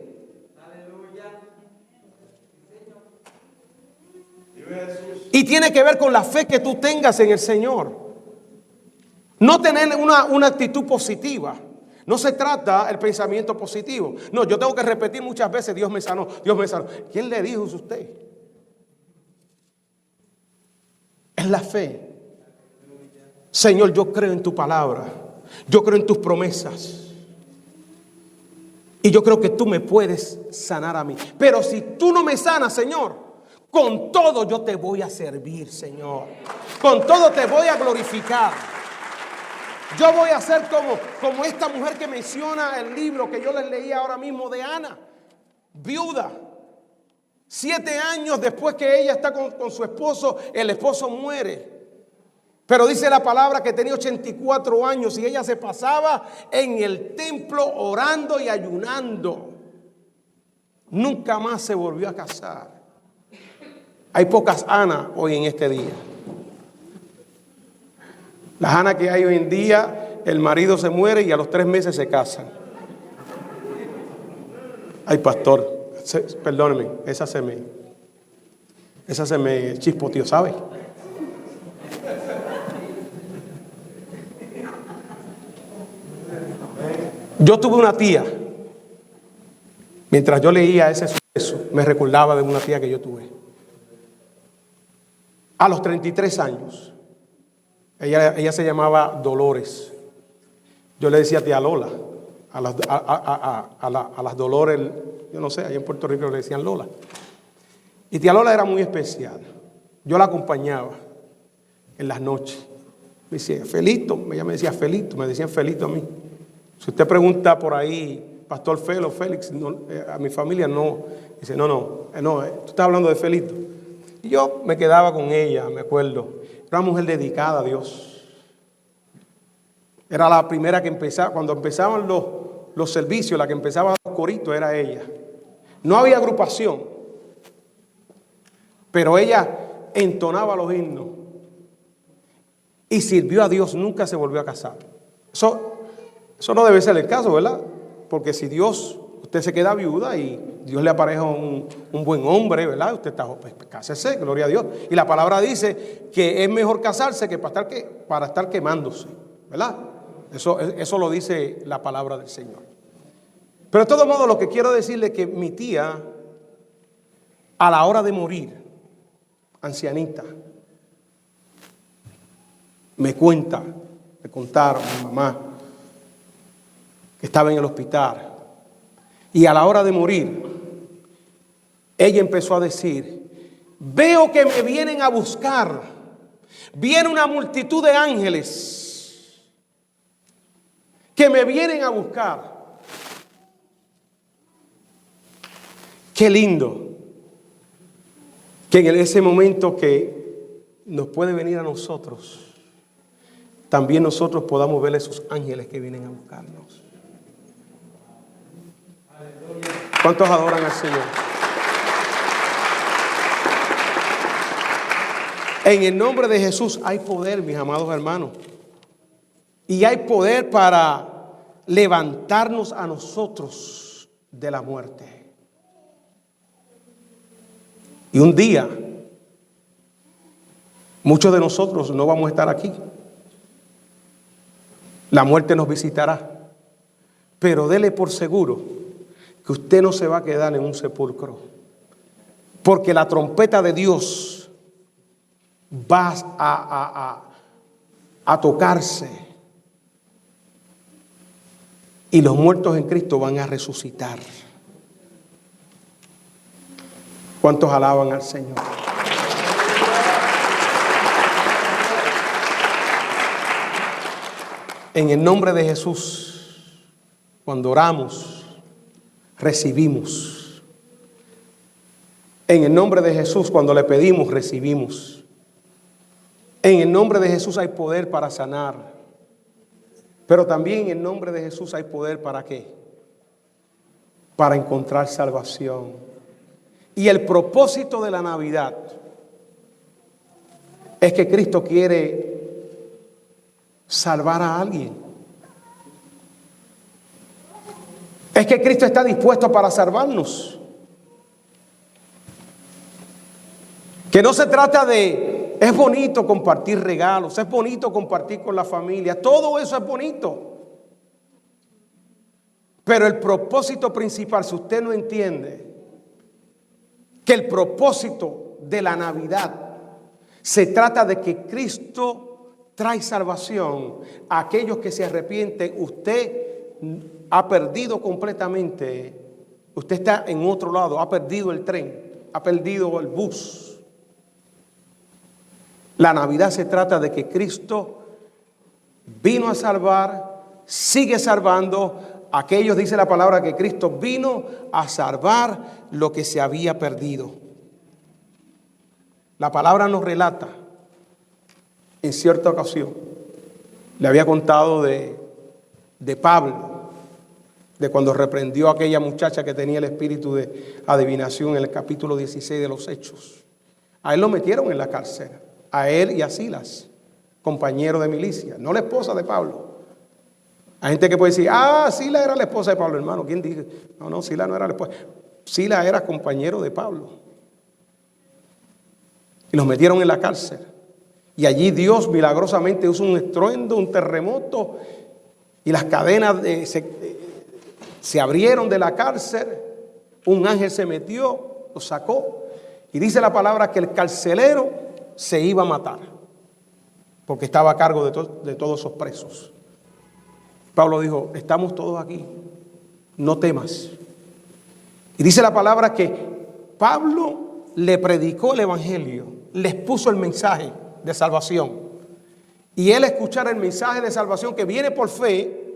Y tiene que ver con la fe que tú tengas en el Señor. No tener una actitud positiva. No se trata el pensamiento positivo. No, yo tengo que repetir muchas veces, Dios me sanó, Dios me sanó. ¿Quién le dijo eso a usted? Es la fe. Señor, yo creo en tu palabra. Yo creo en tus promesas. Y yo creo que tú me puedes sanar a mí. Pero si tú no me sanas, Señor, con todo yo te voy a servir, Señor. Con todo te voy a glorificar. Yo voy a ser como esta mujer que menciona el libro que yo les leía ahora mismo de Ana. Viuda. 7 años después que ella está con su esposo, el esposo muere. Pero dice la palabra que tenía 84 años y ella se pasaba en el templo orando y ayunando. Nunca más se volvió a casar. Hay pocas Ana hoy en este día. Las Ana que hay hoy en día, el marido se muere y a los 3 meses se casan. Ay, pastor, perdóneme, esa se me chispoteó, ¿sabe? Yo tuve una tía, mientras yo leía ese suceso, me recordaba de una tía que yo tuve. A los 33 años, ella se llamaba Dolores. Yo le decía tía Lola, a las Dolores, yo no sé, allá en Puerto Rico le decían Lola. Y tía Lola era muy especial. Yo la acompañaba en las noches. Me decía, Felito, ella me decía Felito, me decían Felito a mí. Si usted pregunta por ahí, Pastor Felo, Félix, no, a mi familia no. Dice, no, tú estás hablando de Felito. Y yo me quedaba con ella, me acuerdo. Era una mujer dedicada a Dios. Era la primera que empezaba, cuando empezaban los servicios, la que empezaba los coritos era ella. No había agrupación, pero ella entonaba los himnos y sirvió a Dios, nunca se volvió a casar. Eso no debe ser el caso, ¿verdad? Porque si usted se queda viuda y Dios le apareja un buen hombre, ¿verdad? Usted está, pues cásese, gloria a Dios. Y la palabra dice que es mejor casarse que para estar quemándose, ¿verdad? Eso lo dice la palabra del Señor. Pero de todo modo lo que quiero decirle es que mi tía, a la hora de morir, ancianita, me contaron mi mamá, que estaba en el hospital. Y a la hora de morir, ella empezó a decir, veo que me vienen a buscar. Viene una multitud de ángeles que me vienen a buscar. Qué lindo que en ese momento que nos puede venir a nosotros, también nosotros podamos ver esos ángeles que vienen a buscarnos. ¿Cuántos adoran al Señor? En el nombre de Jesús hay poder, mis amados hermanos. Y hay poder para levantarnos a nosotros de la muerte. Y un día, muchos de nosotros no vamos a estar aquí. La muerte nos visitará. Pero dele por seguro que usted no se va a quedar en un sepulcro. Porque la trompeta de Dios va a tocarse. Y los muertos en Cristo van a resucitar. ¿Cuántos alaban al Señor? En el nombre de Jesús, cuando oramos, recibimos. En el nombre de Jesús, cuando le pedimos, recibimos. En el nombre de Jesús hay poder para sanar. Pero también en el nombre de Jesús hay poder ¿para qué? Para encontrar salvación. Y el propósito de la Navidad es que Cristo quiere salvar a alguien. Es que Cristo está dispuesto para salvarnos. Que no se trata de, es bonito compartir regalos, es bonito compartir con la familia, todo eso es bonito. Pero el propósito principal, si usted no entiende que el propósito de la Navidad se trata de que Cristo trae salvación a aquellos que se arrepienten, usted ha perdido completamente, usted está en otro lado, ha perdido el tren, ha perdido el bus. La Navidad se trata de que Cristo vino a salvar, sigue salvando a aquellos, dice la palabra, que Cristo vino a salvar lo que se había perdido. La palabra nos relata, en cierta ocasión, le había contado de Pablo, de cuando reprendió a aquella muchacha que tenía el espíritu de adivinación en el capítulo 16 de los Hechos. A él lo metieron en la cárcel. A él y a Silas, compañero de milicia, no la esposa de Pablo. Hay gente que puede decir, Silas era la esposa de Pablo, hermano. ¿Quién dice? No, Silas no era la esposa. Silas era compañero de Pablo. Y los metieron en la cárcel. Y allí Dios milagrosamente hizo un estruendo, un terremoto, y las cadenas se abrieron de la cárcel. Un ángel se metió, lo sacó. Y dice la palabra que el carcelero se iba a matar, porque estaba a cargo de todos esos presos. Pablo dijo, estamos todos aquí, no temas. Y dice la palabra que Pablo le predicó el evangelio, les puso el mensaje de salvación. Y él escuchar el mensaje de salvación que viene por fe,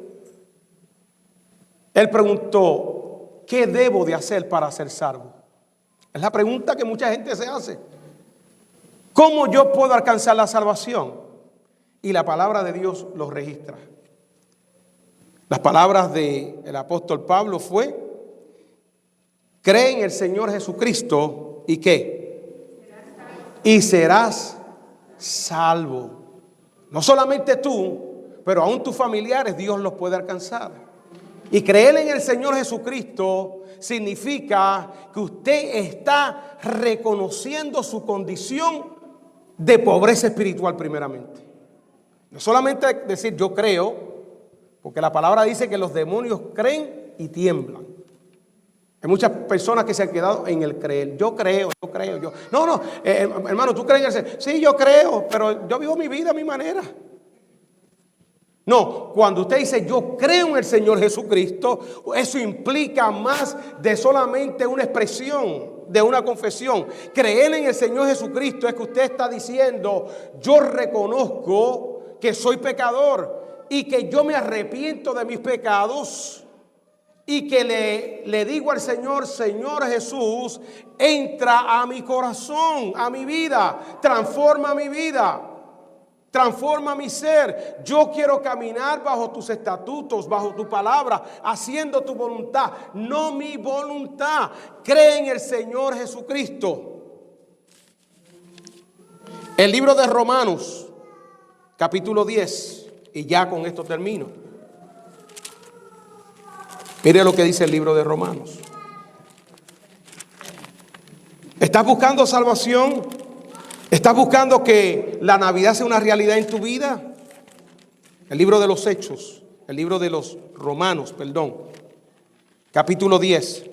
él preguntó, ¿qué debo de hacer para ser salvo? Es la pregunta que mucha gente se hace. ¿Cómo yo puedo alcanzar la salvación? Y la palabra de Dios lo registra. Las palabras del apóstol Pablo fue, cree en el Señor Jesucristo y ¿qué? Y serás salvo. No solamente tú, pero aún tus familiares Dios los puede alcanzar. Y creer en el Señor Jesucristo significa que usted está reconociendo su condición de pobreza espiritual primeramente. No solamente decir yo creo, porque la palabra dice que los demonios creen y tiemblan. Hay muchas personas que se han quedado en el creer. Yo creo. No, hermano, ¿tú crees en el Señor? Sí, yo creo, pero yo vivo mi vida a mi manera. No, cuando usted dice yo creo en el Señor Jesucristo, eso implica más de solamente una expresión, de una confesión. Creer en el Señor Jesucristo es que usted está diciendo, yo reconozco que soy pecador y que yo me arrepiento de mis pecados y que le digo al Señor: Señor Jesús, entra a mi corazón, a mi vida, transforma mi vida, transforma mi ser. Yo quiero caminar bajo tus estatutos, bajo tu palabra, haciendo tu voluntad, no mi voluntad. Cree en el Señor Jesucristo. El libro de Romanos, capítulo 10, y ya con esto termino. Mire lo que dice el libro de Romanos. ¿Estás buscando salvación? ¿Estás buscando que la Navidad sea una realidad en tu vida? El libro de los Hechos, el libro de los Romanos, perdón, capítulo 10.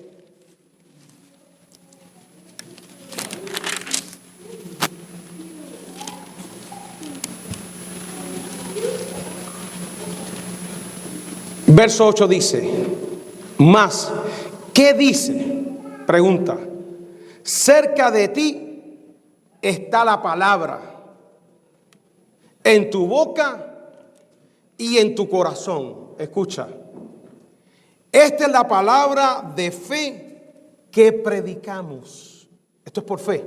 Verso 8 dice: mas, ¿qué dice? Pregunta. Cerca de ti está la palabra, en tu boca y en tu corazón. Escucha. Esta es la palabra de fe que predicamos. Esto es por fe.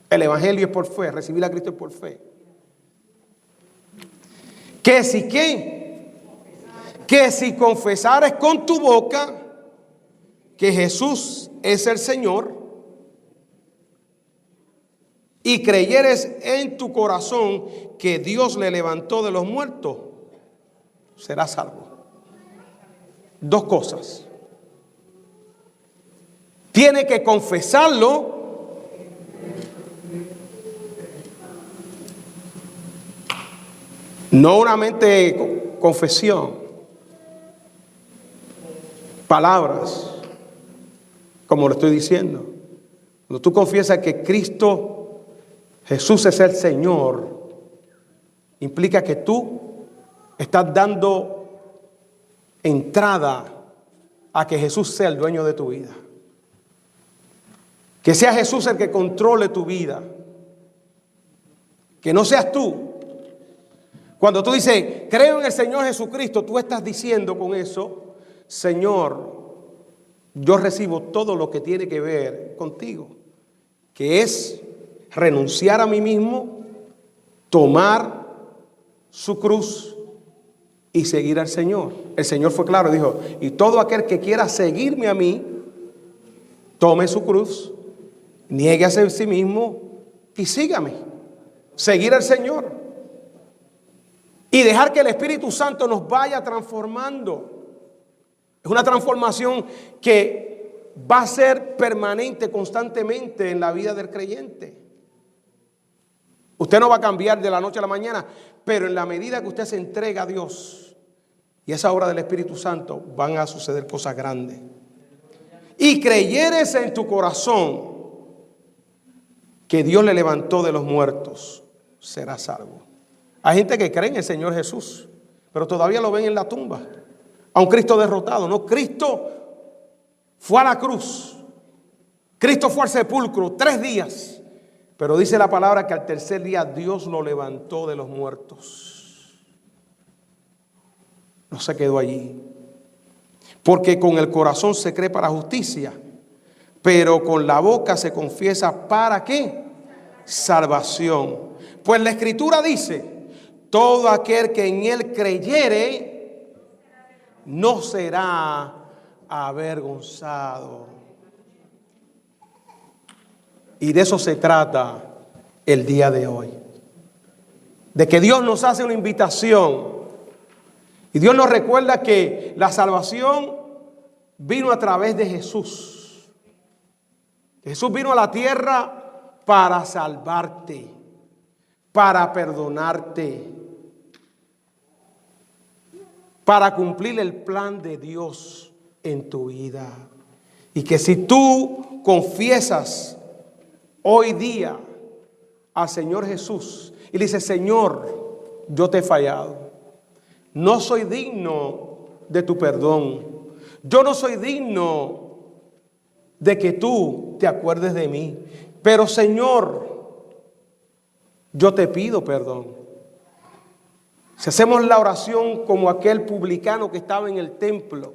El evangelio es por fe. Recibir a Cristo es por fe. Que si confesares con tu boca que Jesús es el Señor y creyeres en tu corazón que Dios le levantó de los muertos, serás salvo. Dos cosas. Tiene que confesarlo. No una mente confesión. Palabras, como lo estoy diciendo. Cuando tú confiesas que Cristo Jesús es el Señor, implica que tú estás dando entrada a que Jesús sea el dueño de tu vida. Que sea Jesús el que controle tu vida. Que no seas tú. Cuando tú dices, creo en el Señor Jesucristo, tú estás diciendo con eso: Señor, yo recibo todo lo que tiene que ver contigo, que es renunciar a mí mismo, tomar su cruz y seguir al Señor. El Señor fue claro, dijo: y todo aquel que quiera seguirme a mí, tome su cruz, niéguese a sí mismo y sígame. Seguir al Señor y dejar que el Espíritu Santo nos vaya transformando. Es una transformación que va a ser permanente, constantemente en la vida del creyente. Usted no va a cambiar de la noche a la mañana, pero en la medida que usted se entrega a Dios y esa obra del Espíritu Santo, van a suceder cosas grandes. Y creyeres en tu corazón que Dios le levantó de los muertos, serás salvo. Hay gente que cree en el Señor Jesús, pero todavía lo ven en la tumba. A un Cristo derrotado. No, Cristo fue a la cruz. Cristo fue al sepulcro 3 días. Pero dice la palabra que al tercer día Dios lo levantó de los muertos. No se quedó allí. Porque con el corazón se cree para justicia, pero con la boca se confiesa ¿para qué? Salvación. Pues la Escritura dice: todo aquel que en él creyere no será avergonzado. Y de eso se trata el día de hoy. De que Dios nos hace una invitación. Y Dios nos recuerda que la salvación vino a través de Jesús. Jesús vino a la tierra para salvarte, para perdonarte, para cumplir el plan de Dios en tu vida. Y que si tú confiesas hoy día al Señor Jesús y le dices: Señor, yo te he fallado, no soy digno de tu perdón, yo no soy digno de que tú te acuerdes de mí, pero Señor, yo te pido perdón. Si hacemos la oración como aquel publicano que estaba en el templo,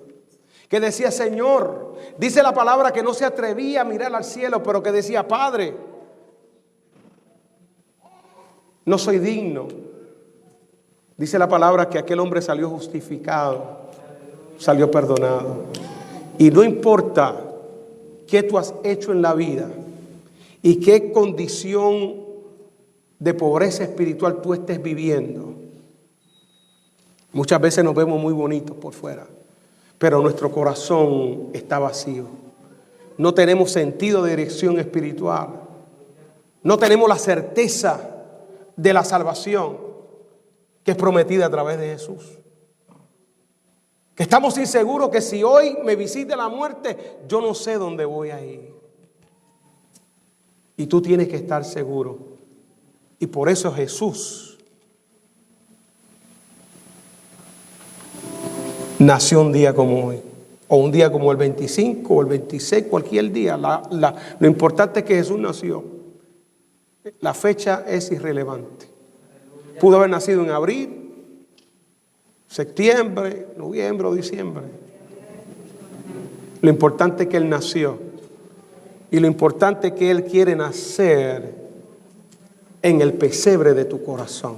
que decía, Señor, dice la palabra que no se atrevía a mirar al cielo, pero que decía, Padre, no soy digno. Dice la palabra que aquel hombre salió justificado, salió perdonado. Y no importa qué tú has hecho en la vida y qué condición de pobreza espiritual tú estés viviendo. Muchas veces nos vemos muy bonitos por fuera, pero nuestro corazón está vacío. No tenemos sentido de dirección espiritual. No tenemos la certeza de la salvación que es prometida a través de Jesús. Que estamos inseguros que si hoy me visita la muerte, yo no sé dónde voy a ir. Y tú tienes que estar seguro. Y por eso Jesús nació un día como hoy, o un día como el 25 o el 26, cualquier día. Lo importante es que Jesús nació. La fecha es irrelevante. Pudo haber nacido en abril, septiembre, noviembre o diciembre. Lo importante es que Él nació. Y lo importante es que Él quiere nacer en el pesebre de tu corazón.